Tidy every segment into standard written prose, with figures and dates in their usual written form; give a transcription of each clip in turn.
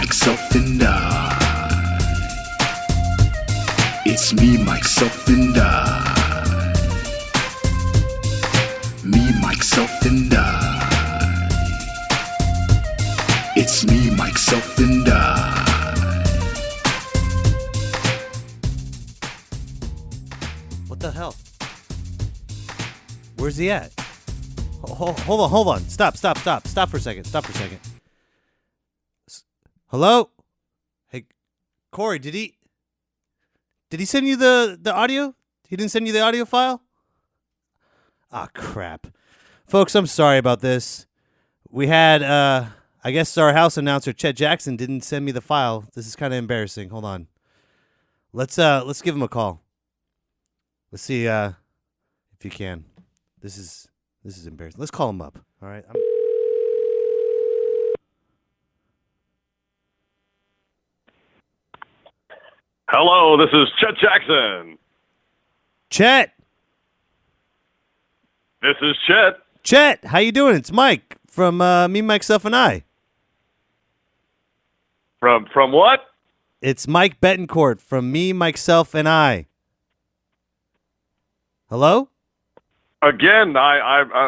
myself, and I. It's me, myself, and I. Me, myself, and I. It's me, myself, and I. What the hell? Where's he at? Hold on. Stop for a second. Hello? Hey, Corey, did he send you the audio? He didn't send you the audio file? Ah, crap. Folks, I'm sorry about this. We had, I guess our house announcer, Chet Jackson, didn't send me the file. This is kind of embarrassing. Hold on. Let's give him a call. Let's see if you can. This is embarrassing. Let's call him up. All right. Hello, this is Chet Jackson. Chet. This is Chet. Chet, how you doing? It's Mike from Me, Myself, and I. From what? It's Mike Betancourt from Me, Myself, and I. Hello? Again,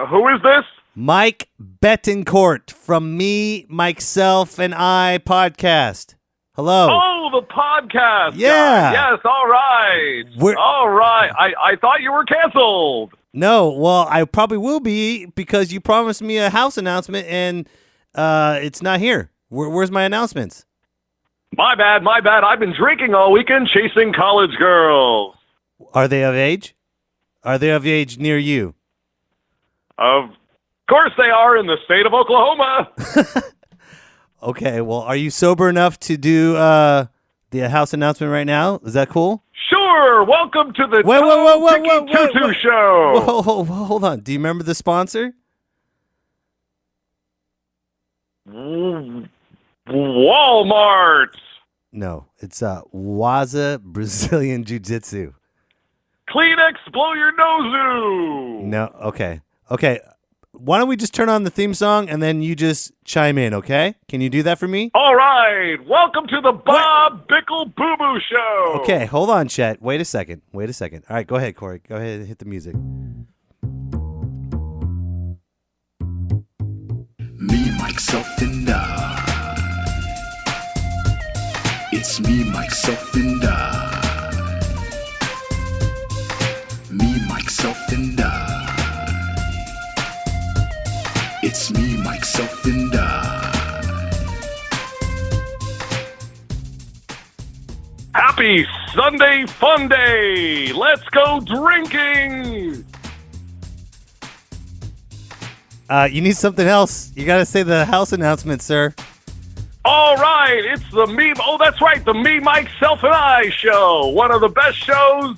who is this? Mike Betancourt from Me, Myself, and I podcast. Hello. Oh, the podcast. Yeah. Guy. Yes, all right. All right. I thought you were canceled. No, well, I probably will be because you promised me a house announcement and it's not here. Where's my announcements? My bad. I've been drinking all weekend chasing college girls. Are they of age? Are they of age near you? Of course they are in the state of Oklahoma. Okay, well, are you sober enough to do the house announcement right now? Is that cool? Sure. Welcome to the Tutu Show. Hold on. Do you remember the sponsor? Walmart. No, it's Waza Brazilian Jiu-Jitsu. Kleenex, blow your nose. No, okay. Why don't we just turn on the theme song and then you just chime in, okay? Can you do that for me? All right. Welcome to the Bob Bickle Boo Boo Show. Okay, hold on, Chet. Wait a second. All right, go ahead, Corey. Go ahead and hit the music. Me, myself, and I. It's me, myself, and I. Me, myself, and I. It's me, myself, and I. Happy Sunday Fun Day. Let's go drinking. You need something else. You got to say the house announcement, sir. All right. It's the Me. Oh, that's right. The Me, Myself, and I show. One of the best shows.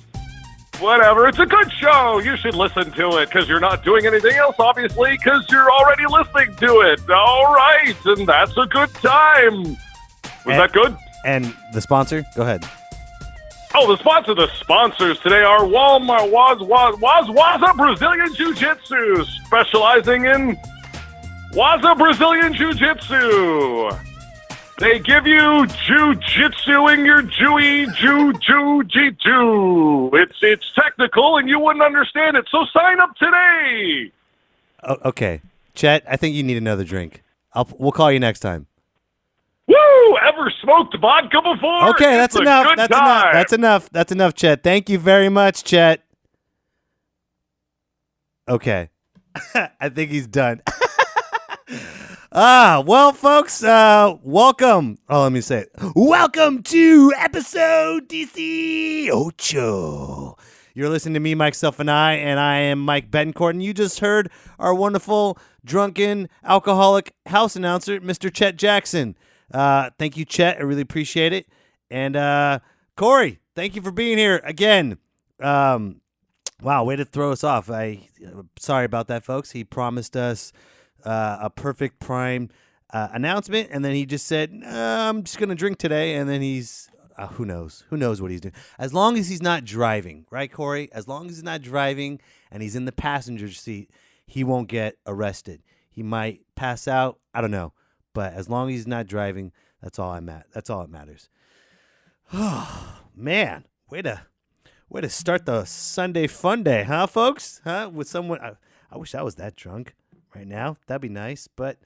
Whatever. It's a good show. You should listen to it because you're not doing anything else, obviously, because you're already listening to it. All right. And that's a good time. Was that good? And the sponsor? Go ahead. Oh, the sponsors today are Walmart Waza Brazilian Jiu-Jitsu, specializing in Waza Brazilian Jiu-Jitsu. They give you jiu-jitsu-ing your jiu-jitsu. It's technical and you wouldn't understand it, so sign up today. Okay. Chet, I think you need another drink. We'll call you next time. Woo! Ever smoked vodka before? Okay, that's It's a enough. good That's time. enough. That's enough, Chet. Thank you very much, Chet. Okay. I think he's done. Well, folks, welcome. Oh, let me say it. Welcome to episode Dieciocho. You're listening to Me, Myself, and I am Mike Betancourt, and you just heard our wonderful, drunken, alcoholic house announcer, Mr. Chet Jackson. Thank you, Chet. I really appreciate it. And Corey, thank you for being here again. Wow, way to throw us off. Sorry about that, folks. He promised us a perfect prime announcement, and then he just said, I'm just going to drink today, and then he's, who knows what he's doing. As long as he's not driving, right, Corey? As long as he's not driving and he's in the passenger seat, he won't get arrested. He might pass out, I don't know, but as long as he's not driving. That's all I'm at. That's all that matters. Oh, man. Way to start the Sunday fun day, huh, folks? Huh? With someone. I wish I was that drunk right now. That'd be nice. But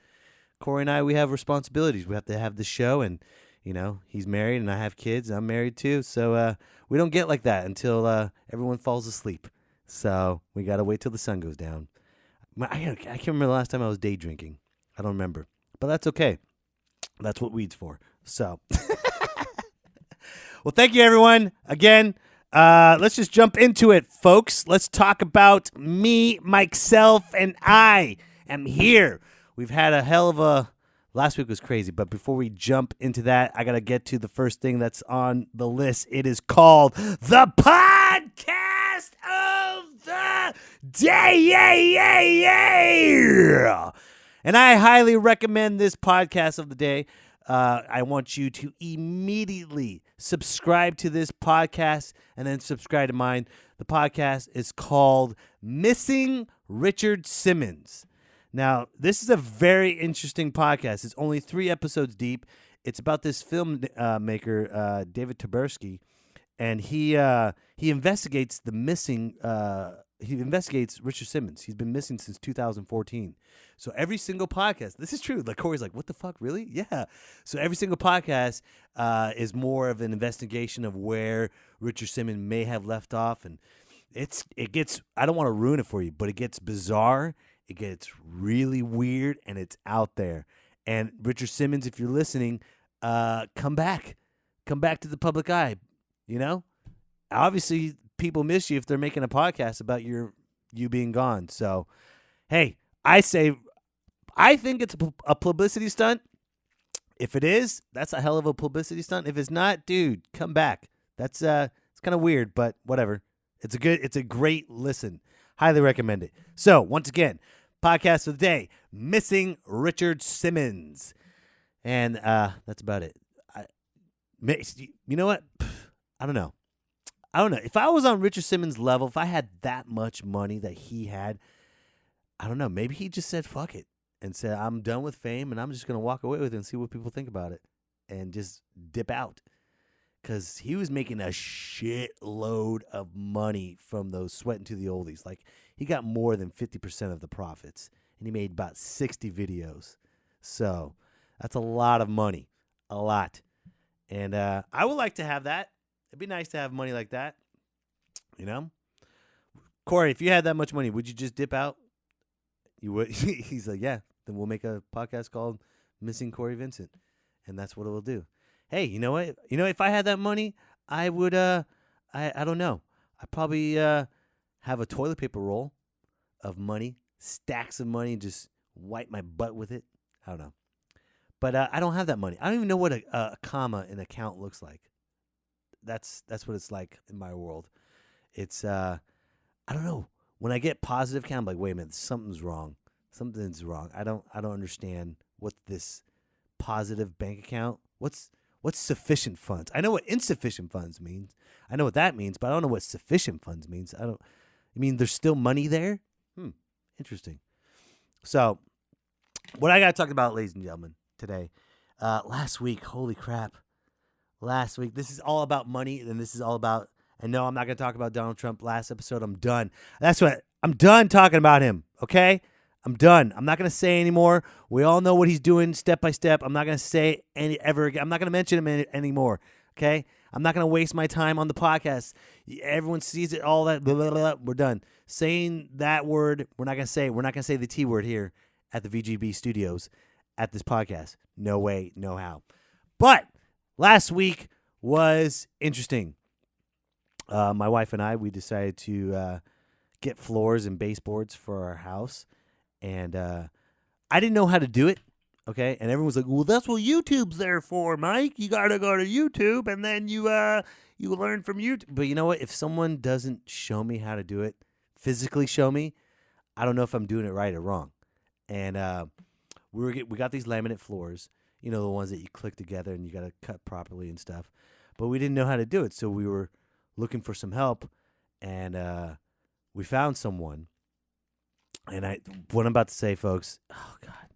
Corey and I, we have responsibilities. We have to have the show, and, he's married, and I have kids. I'm married, too. So we don't get like that until everyone falls asleep. So we got to wait till the sun goes down. I can't remember the last time I was day drinking. I don't remember. But that's okay. That's what weed's for. So, well, thank you, everyone. Again, let's just jump into it, folks. Let's talk about me, myself, and I am here. We've had a hell of a... Last week was crazy, but before we jump into that, I got to get to the first thing that's on the list. It is called the Podcast of the Day. Yeah. And I highly recommend this Podcast of the Day. I want you to immediately subscribe to this podcast and then subscribe to mine. The podcast is called Missing Richard Simmons. Now, this is a very interesting podcast. It's only 3 episodes deep. It's about this filmmaker, David Taberski, and he investigates the missing. He investigates Richard Simmons. He's been missing since 2014. So every single podcast, this is true. Like Corey's like, what the fuck, really? Yeah. So every single podcast is more of an investigation of where Richard Simmons may have left off, and it gets. I don't want to ruin it for you, but it gets bizarre. It gets really weird, and it's out there. And Richard Simmons, if you're listening, come back. Come back to the public eye. Obviously, people miss you if they're making a podcast about you being gone. So, hey, I think it's a publicity stunt. If it is, that's a hell of a publicity stunt. If it's not, dude, come back. That's it's kind of weird, but whatever. It's a great listen. Highly recommend it. So, once again, Podcast of the Day, Missing Richard Simmons. And that's about it. You know what? I don't know. If I was on Richard Simmons' level, if I had that much money that he had, I don't know. Maybe he just said, fuck it, and said, I'm done with fame, and I'm just going to walk away with it and see what people think about it and just dip out. Because he was making a shitload of money from those Sweating to the Oldies. Like, he got more than 50% of the profits, and he made about 60 videos. So that's a lot of money. A lot. And I would like to have that. It'd be nice to have money like that. Corey, if you had that much money, would you just dip out? You would. He's like, yeah, then we'll make a podcast called Missing Corey Vincent. And that's what it will do. Hey, you know what? If I had that money, I would, I don't know. I'd probably have a toilet paper roll of money, stacks of money, and just wipe my butt with it. I don't know. But I don't have that money. I don't even know what a comma in account looks like. That's what it's like in my world. It's, I don't know. When I get positive count, I'm like, wait a minute, something's wrong. Something's wrong. I don't understand what this positive bank account, what's sufficient funds? I know what insufficient funds means. I know what that means, but I don't know what sufficient funds means. You mean there's still money there? Interesting. So, what I got to talk about, ladies and gentlemen, today, last week, holy crap. Last week, this is all about money, and this is all about, and no, I'm not going to talk about Donald Trump. Last episode, I'm done. I'm done talking about him, okay? I'm done. I'm not going to say anymore. We all know what he's doing step by step. I'm not going to say ever again. I'm not going to mention him anymore, okay? I'm not going to waste my time on the podcast. Everyone sees it, all that, blah, blah, blah. We're done. Saying that word, we're not going to say it. We're not going to say the T word here at the VGB studios at this podcast. No way, no how. But last week was interesting. My wife and I, we decided to get floors and baseboards for our house. And I didn't know how to do it, okay? And everyone was like, well, that's what YouTube's there for, Mike. You got to go to YouTube, and then you learn from YouTube. But you know what? If someone doesn't show me how to do it, physically show me, I don't know if I'm doing it right or wrong. And we got these laminate floors, the ones that you click together and you got to cut properly and stuff. But we didn't know how to do it, so we were looking for some help, and we found someone. And what I'm about to say, folks, oh, God,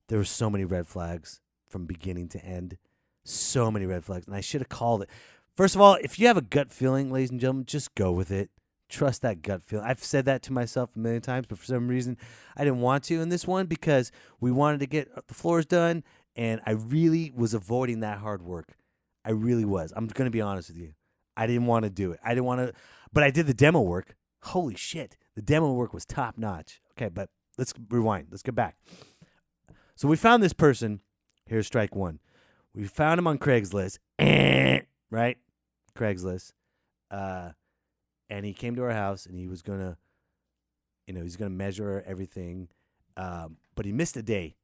there were so many red flags from beginning to end. So many red flags, and I should have called it. First of all, if you have a gut feeling, ladies and gentlemen, just go with it. Trust that gut feeling. I've said that to myself a million times, but for some reason, I didn't want to in this one because we wanted to get the floors done, and I really was avoiding that hard work. I really was. I'm going to be honest with you. I didn't want to do it. I didn't want to, but I did the demo work. Holy shit. The demo work was top notch. Okay, but let's rewind. Let's get back. So we found this person. Here's strike one. We found him on Craigslist. Right? Craigslist. And he came to our house, and he was going to, he's going to measure everything. But he missed a day.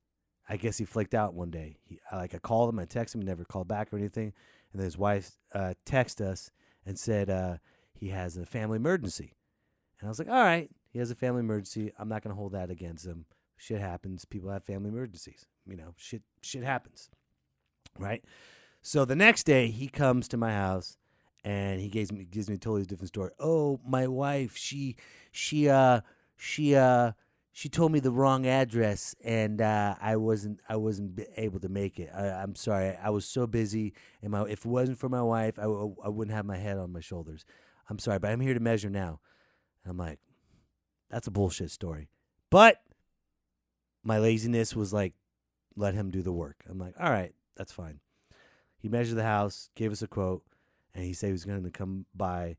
I guess he flaked out one day. I called him, I texted him, he never called back or anything. And then his wife texted us and said he has a family emergency. And I was like, all right, he has a family emergency. I'm not going to hold that against him. Shit happens. People have family emergencies. Shit happens. Right? So the next day, he comes to my house, and he gives me a totally different story. Oh, my wife, she told me the wrong address, and I wasn't able to make it. I'm sorry. I was so busy, and if it wasn't for my wife, I wouldn't have my head on my shoulders. I'm sorry, but I'm here to measure now. And I'm like, that's a bullshit story. But my laziness was like, let him do the work. I'm like, all right, that's fine. He measured the house, gave us a quote, and he said he was going to come by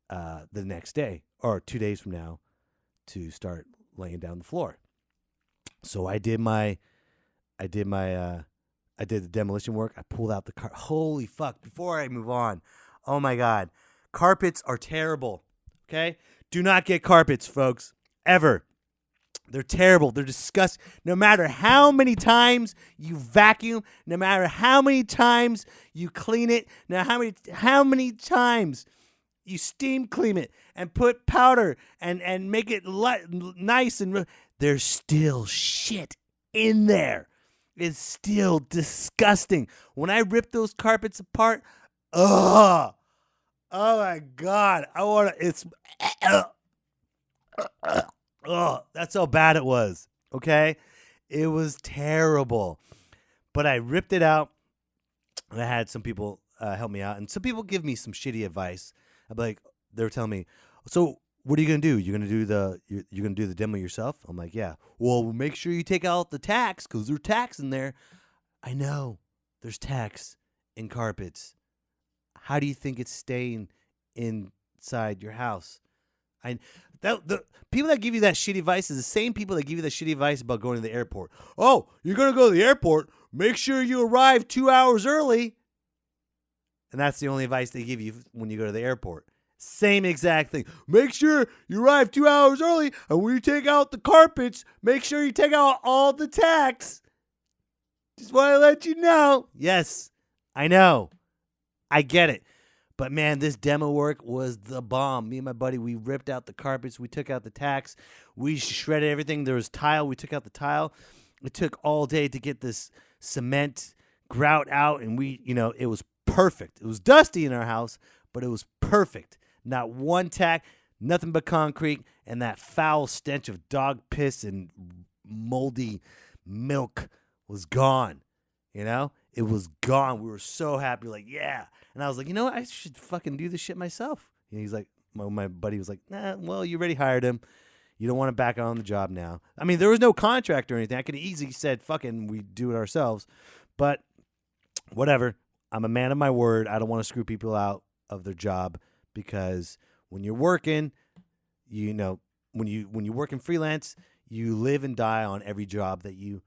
the next day or 2 days from now to start laying down the floor. So I did the demolition work. I pulled out the car. Holy fuck. Before I move on. Oh my God. Carpets are terrible. Okay? Do not get carpets, folks. Ever. They're terrible. They're disgusting. No matter how many times you vacuum, no matter how many times you clean it, no how many times you steam clean it and put powder and make it nice, and there's still shit in there. It's still disgusting. When I rip those carpets apart, oh my God, that's how bad it was. Okay, it was terrible. But I ripped it out, and I had some people help me out, and some people give me some shitty advice. I'm like, they were telling me, so what are you gonna do? You're gonna do the demo yourself? I'm like, yeah. Well, make sure you take out the tacks, because there's tacks in there. I know there's tacks in carpets. How do you think it's staying inside your house? The people that give you that shitty advice is the same people that give you that shitty advice about going to the airport. Oh, you're gonna go to the airport? Make sure you arrive 2 hours early. And that's the only advice they give you when you go to the airport. Same exact thing. Make sure you arrive 2 hours early, and when you take out the carpets, make sure you take out all the tacks. Just want to let you know. Yes, I know. I get it. But, man, this demo work was the bomb. Me and my buddy, we ripped out the carpets. We took out the tacks. We shredded everything. There was tile. We took out the tile. It took all day to get this cement grout out, and it was perfect. It was dusty in our house, but it was perfect. Not one tack, nothing but concrete, and that foul stench of dog piss and moldy milk was gone. It was gone. We were so happy, like, yeah. And I was like, you know what? I should fucking do this shit myself. And he's like, my buddy was like, nah, well, you already hired him. You don't want to back on the job now. I mean, there was no contract or anything. I could have easily said, fucking, we do it ourselves. But whatever. I'm a man of my word. I don't want to screw people out of their job, because when you're working, when you're working freelance, you live and die on every job that you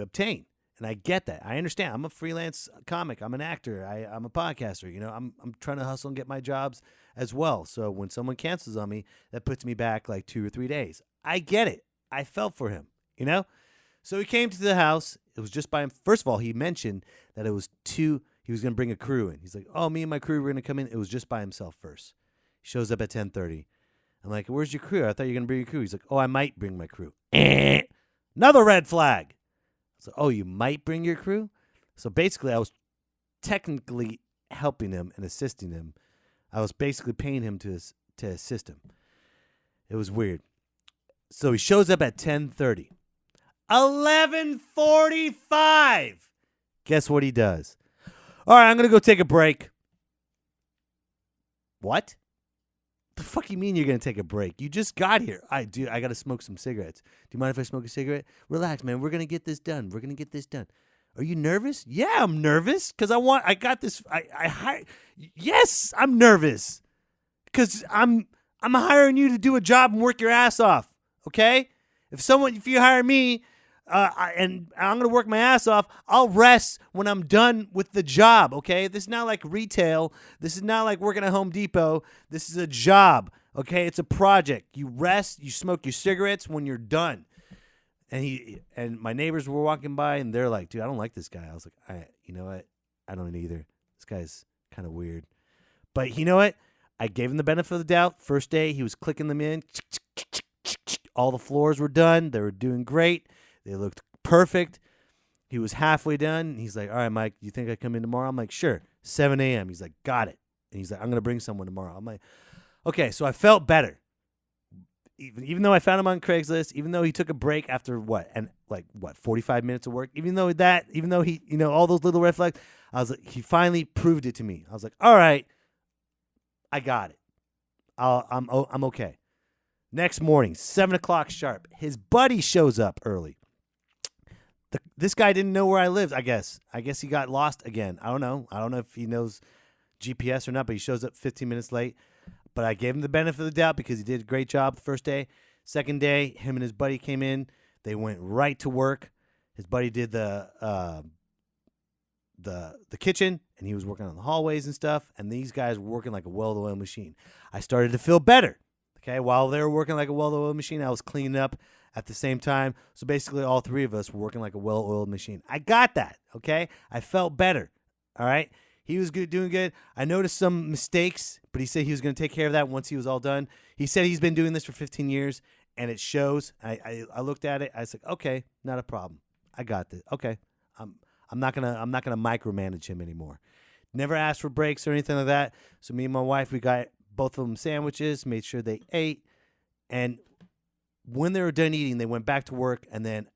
obtain. And I get that. I understand. I'm a freelance comic. I'm an actor. I'm a podcaster. I'm trying to hustle and get my jobs as well. So when someone cancels on me, that puts me back like 2 or 3 days. I get it. I felt for him, So he came to the house. It was just by him. First of all, he mentioned that it was he was going to bring a crew in. He's like, oh, me and my crew were going to come in. It was just by himself first. He shows up at 10:30. I'm like, where's your crew? I thought you were going to bring your crew. He's like, oh, I might bring my crew. Another red flag. So, oh, you might bring your crew? So basically, I was technically helping him and assisting him. I was basically paying him to assist him. It was weird. So he shows up at 10:30. 11:45. Guess what he does? All right, I'm going to go take a break. What? The fuck you mean you're going to take a break? You just got here. I got to smoke some cigarettes. Do you mind if I smoke a cigarette? Relax, man. We're going to get this done. Are you nervous? Yeah, I'm nervous because I got this. Yes, I'm nervous because I'm hiring you to do a job and work your ass off. Okay? If you hire me, and I'm going to work my ass off, I'll rest when I'm done with the job, okay? This is not like retail. This is not like working at Home Depot. This is a job, okay? It's a project. You rest, you smoke your cigarettes when you're done. And my neighbors were walking by, and they're like, dude, I don't like this guy. I was like, you know what? I don't either. This guy's kind of weird. But you know what? I gave him the benefit of the doubt. First day, he was clicking them in. All the floors were done. They were doing great. They looked perfect. He was halfway done. He's like, all right, Mike, you think I come in tomorrow? I'm like, sure. 7 a.m. He's like, got it. And he's like, I'm going to bring someone tomorrow. I'm like, okay. So I felt better. Even though I found him on Craigslist, even though he took a break after 45 minutes of work, even though he, all those little red flags, I was like, he finally proved it to me. I was like, all right, I got it. I'm okay. Next morning, 7 o'clock sharp, his buddy shows up early. This guy didn't know where I lived, I guess. I guess he got lost again. I don't know. I don't know if he knows GPS or not, but he shows up 15 minutes late. But I gave him the benefit of the doubt because he did a great job the first day. Second day, him and his buddy came in. They went right to work. His buddy did the kitchen, and he was working on the hallways and stuff. And these guys were working like a well-oiled machine. I started to feel better. Okay, while they were working like a well-oiled machine, I was cleaning up at the same time. So basically, all three of us were working like a well-oiled machine. I got that. Okay, I felt better. All right. He was good, doing good. I noticed some mistakes, but he said he was going to take care of that once he was all done. He said he's been doing this for 15 years, and it shows. I looked at it. I was like, okay, not a problem. I got this. Okay, I'm not gonna micromanage him anymore. Never asked for breaks or anything like that. So me and my wife, we got both of them sandwiches, made sure they ate, and when they were done eating, they went back to work, and then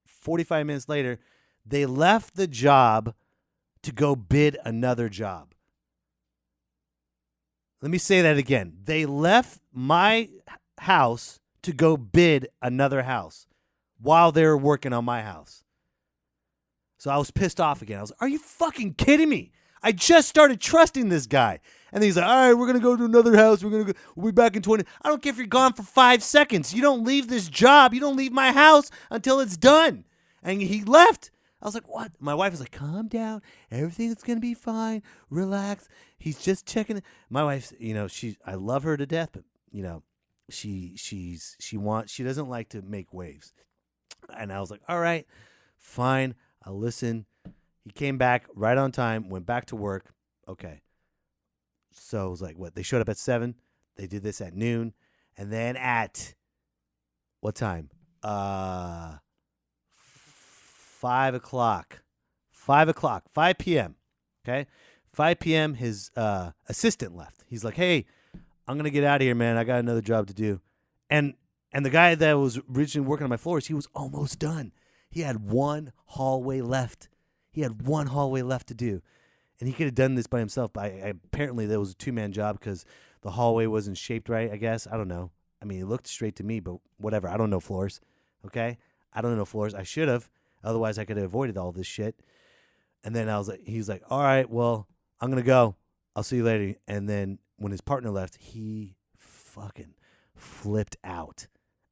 45 minutes later, they left the job to go bid another job. Let me say that again. They left my house to go bid another house while they were working on my house. So I was pissed off again. I was like, are you fucking kidding me? I just started trusting this guy. And then he's like, all right, we're going to go to another house. We'll be back in 20. I don't care if you're gone for 5 seconds. You don't leave this job. You don't leave my house until it's done. And he left. I was like, what? My wife was like, calm down. Everything's going to be fine. Relax. He's just checking it. My wife, I love her to death, but, she doesn't like to make waves. And I was like, all right, fine. I'll listen. He came back right on time, went back to work. Okay. So it was like, what? They showed up at 7. They did this at noon. And then at what time? 5 o'clock. 5 p.m. Okay? 5 p.m., his assistant left. He's like, hey, I'm going to get out of here, man. I got another job to do. And the guy that was originally working on my floors, he was almost done. He had one hallway left. To do. And he could have done this by himself, but apparently there was a 2-man job because the hallway wasn't shaped right, I guess. I don't know. I mean, it looked straight to me, but whatever. I don't know floors, okay? I don't know floors. I should have. Otherwise, I could have avoided all this shit. And then he's like, all right, well, I'm going to go. I'll see you later. And then when his partner left, he fucking flipped out.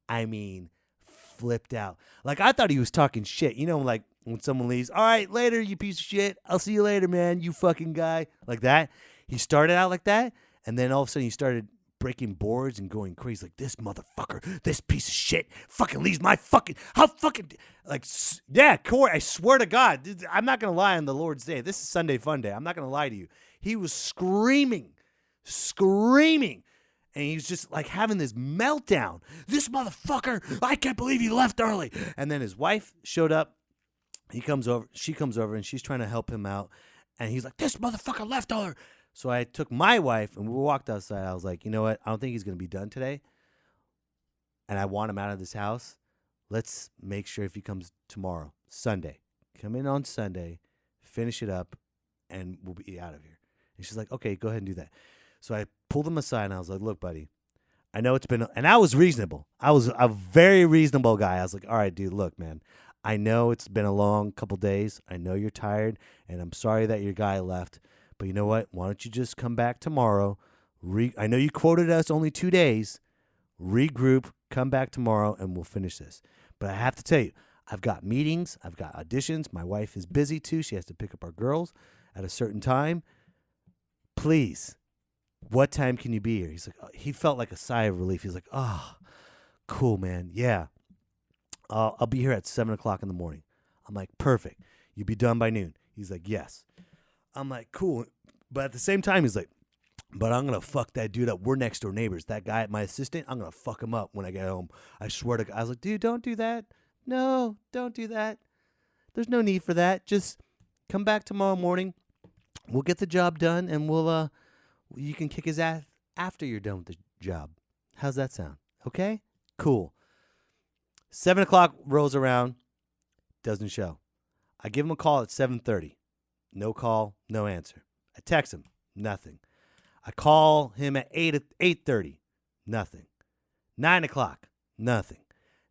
I mean, flipped out. Like, I thought he was talking shit. Like when someone leaves, all right, later, you piece of shit. I'll see you later, man, you fucking guy. Like that. He started out like that. And then all of a sudden he started breaking boards and going crazy like, this motherfucker, this piece of shit fucking leaves my fucking, how fucking, like, yeah, Corey, I swear to God, I'm not going to lie on the Lord's Day. This is Sunday Fun Day. I'm not going to lie to you. He was screaming. And he was just like having this meltdown. This motherfucker, I can't believe he left early. And then his wife showed up. She comes over and she's trying to help him out. And he's like, this motherfucker left early. So I took my wife and we walked outside. I was like, you know what? I don't think he's going to be done today. And I want him out of this house. Let's make sure if he comes tomorrow, Sunday, come in on Sunday, finish it up, and we'll be out of here. And she's like, okay, go ahead and do that. So I pulled him aside, and I was like, look, buddy, I know it's been, and I was reasonable. I was a very reasonable guy. I was like, all right, dude, look, man, I know it's been a long couple days. I know you're tired, and I'm sorry that your guy left. But you know what? Why don't you just come back tomorrow? I know you quoted us only 2 days. Regroup, come back tomorrow, and we'll finish this. But I have to tell you, I've got meetings. I've got auditions. My wife is busy, too. She has to pick up our girls at a certain time. Please, what time can you be here? He's like, he felt like a sigh of relief. He's like, oh, cool, man. Yeah. I'll be here at 7 o'clock in the morning. I'm like, perfect. You'll be done by noon. He's like, yes. I'm like, cool. But at the same time, he's like, but I'm going to fuck that dude up. We're next door neighbors. That guy, my assistant, I'm going to fuck him up when I get home. I swear to God. I was like, dude, don't do that. No, don't do that. There's no need for that. Just come back tomorrow morning. We'll get the job done, and you can kick his ass after you're done with the job. How's that sound? Okay? Cool. 7 o'clock rolls around, doesn't show. I give him a call at 7:30. No call, no answer. I text him, nothing. I call him at 8:30, nothing. 9 o'clock, nothing.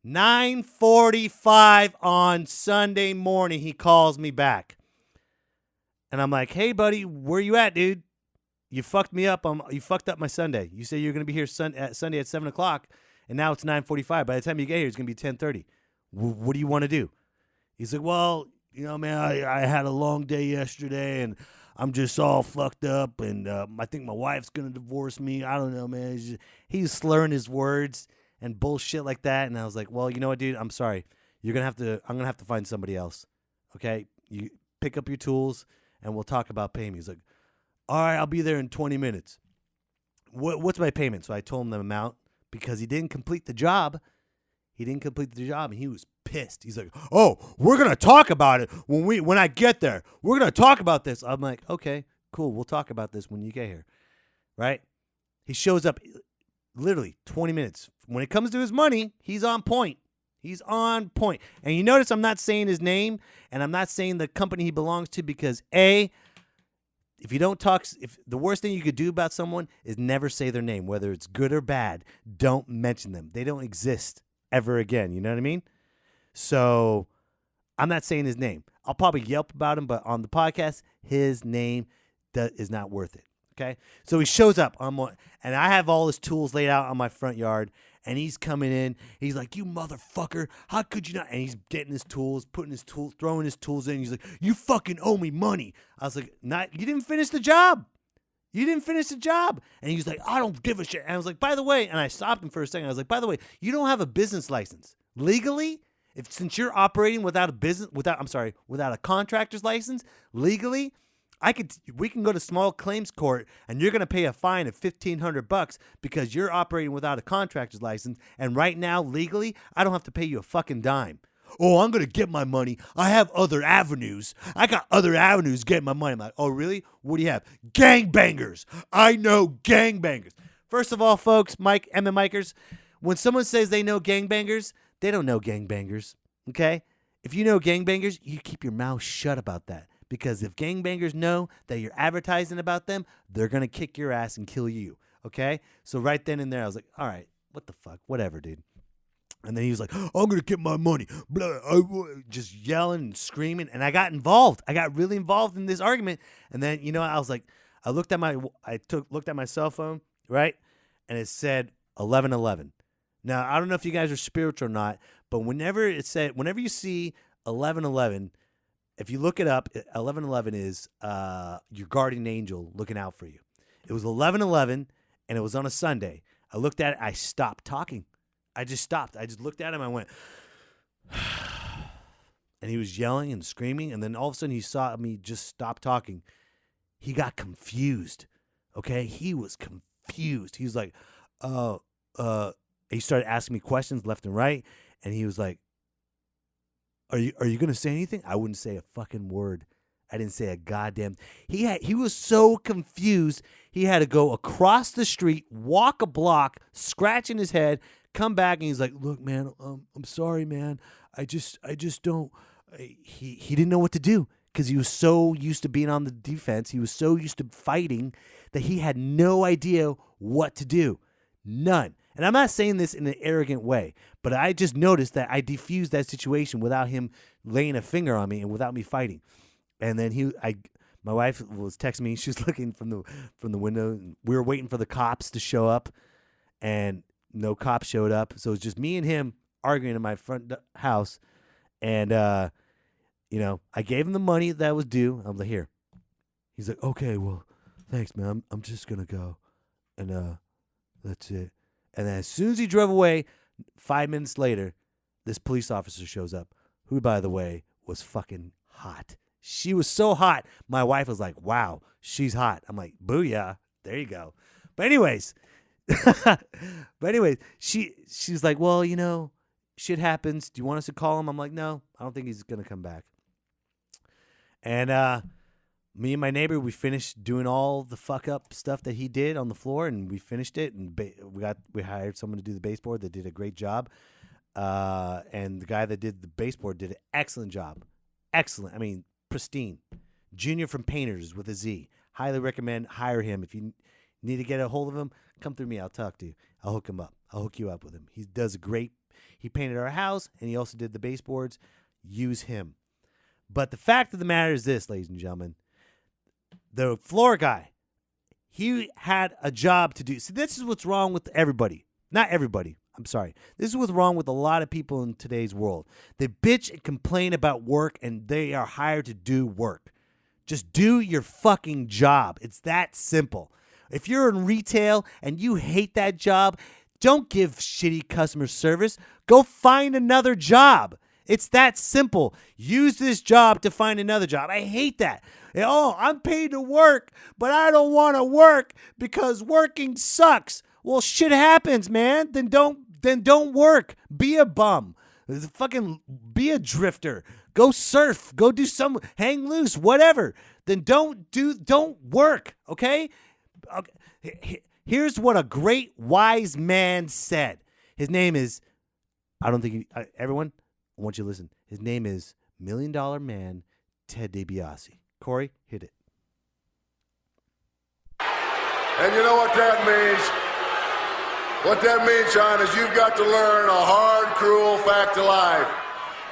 9:45 on Sunday morning, he calls me back. And I'm like, hey, buddy, where you at, dude? You fucked me up. You fucked up my Sunday. You said you're going to be here Sunday at 7 o'clock. And now it's 9:45. By the time you get here, it's going to be 10:30. What do you want to do? He's like, well, you know, man, I had a long day yesterday, and I'm just all fucked up, and I think my wife's going to divorce me. I don't know, man. He's slurring his words and bullshit like that. And I was like, well, you know what, dude? I'm sorry. I'm going to have to find somebody else. Okay? You pick up your tools, and we'll talk about paying me. He's like, all right, I'll be there in 20 minutes. What's my payment? So I told him the amount. Because he didn't complete the job. And he was pissed. He's like, oh, we're going to talk about it when I get there. We're going to talk about this. I'm like, okay, cool. We'll talk about this when you get here. Right? He shows up literally 20 minutes. When it comes to his money, he's on point. And you notice I'm not saying his name, and I'm not saying the company he belongs to because, if you don't talk, if the worst thing you could do about someone is never say their name, whether it's good or bad, don't mention them. They don't exist ever again. You know what I mean? So I'm not saying his name. I'll probably Yelp about him, but on the podcast, his name is not worth it. Okay? So he shows up, and I have all his tools laid out on my front yard, and he's coming in. He's like, you motherfucker, how could you not? And he's getting his tools, throwing his tools in. He's like, you fucking owe me money. I was like, you didn't finish the job. And he's like, I don't give a shit. And I was like, by the way, and I stopped him for a second. I was like, by the way, you don't have a business license. Legally, since you're operating without a contractor's license, legally, we can go to small claims court, and you're going to pay a fine of $1,500 because you're operating without a contractor's license. And right now, legally, I don't have to pay you a fucking dime. Oh, I'm going to get my money. I have other avenues. I got other avenues getting my money. I'm like, oh, really? What do you have? Gangbangers. I know gangbangers. First of all, folks, Mike, Emma Mikers, when someone says they know gangbangers, they don't know gangbangers, okay? If you know gangbangers, you keep your mouth shut about that. Because if gangbangers know that you're advertising about them, they're going to kick your ass and kill you, okay? So right then and there, I was like, all right, what the fuck? Whatever, dude. And then he was like, I'm going to get my money. Blah, just yelling and screaming. And I got involved. I got really involved in this argument. And then, you know, I was like, I looked at my cell phone, right? And it said 11:11. Now, I don't know if you guys are spiritual or not, but whenever you see 11:11, if you look it up, 11:11 is your guardian angel looking out for you. It was 11:11, and it was on a Sunday. I looked at it. I stopped talking. I just stopped. I just looked at him. I went, and he was yelling and screaming, and then all of a sudden he saw me just stop talking. He got confused, okay? He was confused. He was like, he started asking me questions left and right, and he was like, Are you going to say anything? I wouldn't say a fucking word. I didn't say a goddamn. He was so confused. He had to go across the street, walk a block, scratching his head, come back, and he's like, "Look, man, I'm sorry, man. I just don't." He didn't know what to do because he was so used to being on the defense. He was so used to fighting that he had no idea what to do. None. And I'm not saying this in an arrogant way, but I just noticed that I defused that situation without him laying a finger on me and without me fighting. And then my wife was texting me. She was looking from the window. And we were waiting for the cops to show up, and no cops showed up. So it was just me and him arguing in my front house. And I gave him the money that was due. I'm like, here. He's like, okay, well, thanks, man. I'm just gonna go, and that's it. And then as soon as he drove away, 5 minutes later, this police officer shows up, who, by the way, was fucking hot. She was so hot. My wife was like, wow, she's hot. I'm like, booyah. There you go. But anyways, she's like, well, shit happens. Do you want us to call him? I'm like, no, I don't think he's going to come back. And me and my neighbor, we finished doing all the fuck up stuff that he did on the floor, and we finished it. And we hired someone to do the baseboard that did a great job. And the guy that did the baseboard did an excellent job. Excellent. I mean, pristine. Junior from Painterz with a Z. Highly recommend. Hire him. If you need to get a hold of him, come through me. I'll talk to you. I'll hook him up. I'll hook you up with him. He does a great. He painted our house, and he also did the baseboards. Use him. But the fact of the matter is this, ladies and gentlemen. The floor guy, he had a job to do. See, this is what's wrong with everybody. Not everybody. I'm sorry. This is what's wrong with a lot of people in today's world. They bitch and complain about work, and they are hired to do work. Just do your fucking job. It's that simple. If you're in retail and you hate that job, don't give shitty customer service. Go find another job. It's that simple. Use this job to find another job. I hate that. Oh, I'm paid to work, but I don't want to work because working sucks. Well, shit happens, man. Then don't work. Be a bum. Fucking be a drifter. Go surf. Go do hang loose, whatever. Then don't work, okay? Here's what a great wise man said. His name is, everyone, I want you to listen. His name is $1 Million Man Ted DiBiase. Corey, hit it. And you know what that means? What that means, Sean, is you've got to learn a hard, cruel fact of life.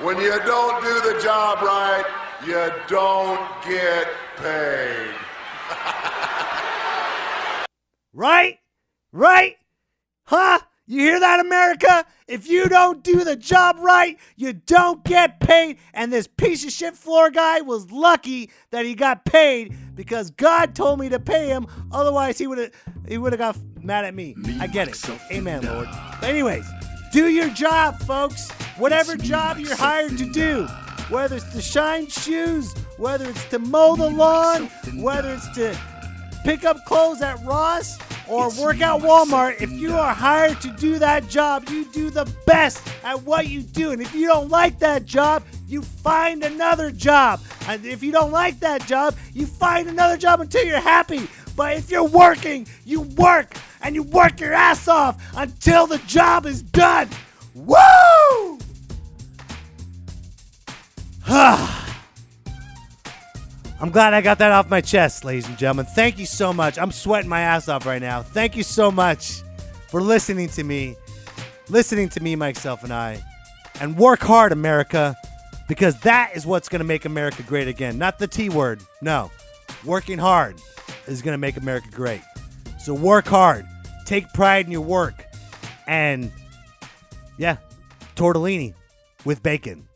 When you don't do the job right, you don't get paid. Right? Right? Huh? You hear that, America? If you don't do the job right, you don't get paid. And this piece of shit floor guy was lucky that he got paid because God told me to pay him. Otherwise, he would have got mad at me. I get it. Amen, Lord. But anyways, do your job, folks. Whatever job you're hired to do, whether it's to shine shoes, whether it's to mow the lawn, whether it's to pick up clothes at Ross, or work at Walmart, if you are hired to do that job, you do the best at what you do. And if you don't like that job, you find another job. And if you don't like that job, you find another job until you're happy. But if you're working, you work, and you work your ass off until the job is done. Woo! I'm glad I got that off my chest, ladies and gentlemen. Thank you so much. I'm sweating my ass off right now. Thank you so much for listening to me, myself, and I. And work hard, America, because that is what's going to make America great again. Not the T word. No. Working hard is going to make America great. So work hard. Take pride in your work. And, yeah, tortellini with bacon.